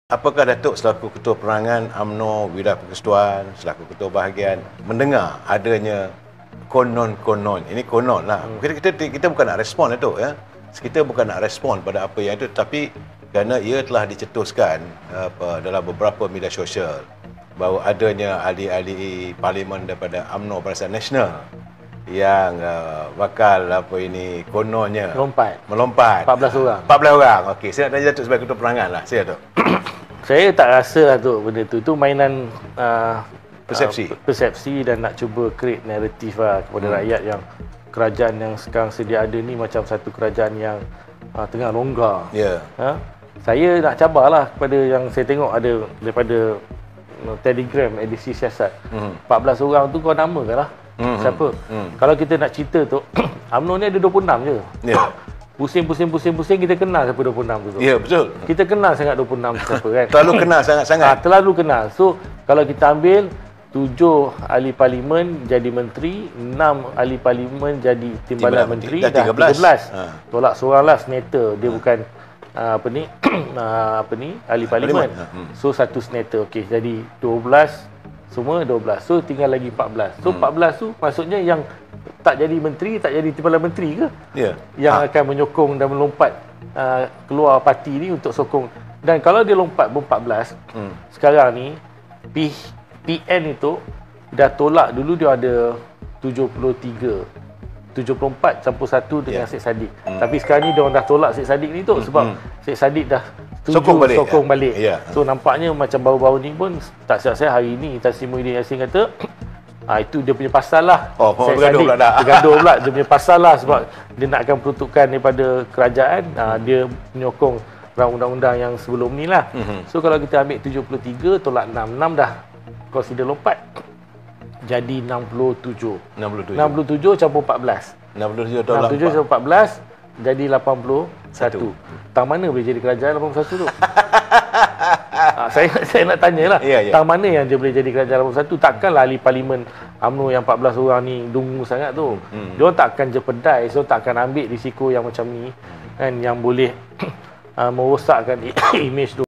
Apakah Datuk selaku Ketua Perangan UMNO Wilayah Persekutuan, selaku Ketua Bahagian mendengar adanya konon-konon, ini konon lah. Kita bukan nak respon Datuk ya. Kita bukan nak respon pada apa yang itu, tapi kerana ia telah dicetuskan dalam beberapa media sosial bahawa adanya ahli-ahli parlimen daripada UMNO Barisan Nasional yang bakal kononnya melompat 14 orang. 14 orang. Okey, saya nak tanya Datuk sebagai Ketua Perangan lah. Saya Datuk. Saya tak rasa lah tu benda tu. Itu mainan persepsi dan nak cuba create naratif lah kepada rakyat yang kerajaan yang sekarang sedia ada ni macam satu kerajaan yang tengah longgar. Ya. Saya nak cabarlah kepada yang saya tengok ada daripada Telegram edisi siasat. 14 orang tu kau namakan lah. Siapa? Kalau kita nak cerita tu, UMNO ni ada 26 je. Ya. Pusing kita kenal siapa 26 tu. Ya, betul. Kita kenal sangat 26 siapa kan. Terlalu kenal sangat-sangat. Terlalu kenal. So, kalau kita ambil 7 ahli parlimen jadi menteri, 6 ahli parlimen jadi timbalan menteri, dah 13. Tolak seorang lah senator. Dia bukan ahli parlimen. So, satu senator. Okey, jadi 12. Semua 12. So tinggal lagi 14. So 14 tu maksudnya yang tak jadi menteri, tak jadi timbalan menteri ke? Ya. Yang akan menyokong dan melompat keluar parti ni untuk sokong. Dan kalau dia lompat 14, sekarang ni PN itu dah tolak dulu, dia ada 74 campur 1 dengan Syed Saddiq. Tapi sekarang ni dia orang dah tolak Syed Saddiq ni tu sebab Syed Saddiq dah sokong balik. So nampaknya macam baru-baru ni pun tak silap saya hari ni Tan Sri Muhyiddin Yassin kata itu dia punya pasal lah. Bergaduh pula dia punya pasal lah sebab dia nakkan peruntukan daripada kerajaan, dia menyokong undang-undang yang sebelum ni lah. So kalau kita ambil 73 tolak 6 dah consider lompat jadi 67 campur 14. 67 campur 14 jadi 81. Tang mana boleh jadi kerajaan 81 tu? Saya nak tanyalah. Tang mana yang dia boleh jadi kerajaan 81? Takkanlah ahli parlimen UMNO yang 14 orang ni dungu sangat tu. Dia tak akan jeopardize, dia tak akan ambil risiko yang macam ni kan, yang boleh merosakkan image tu.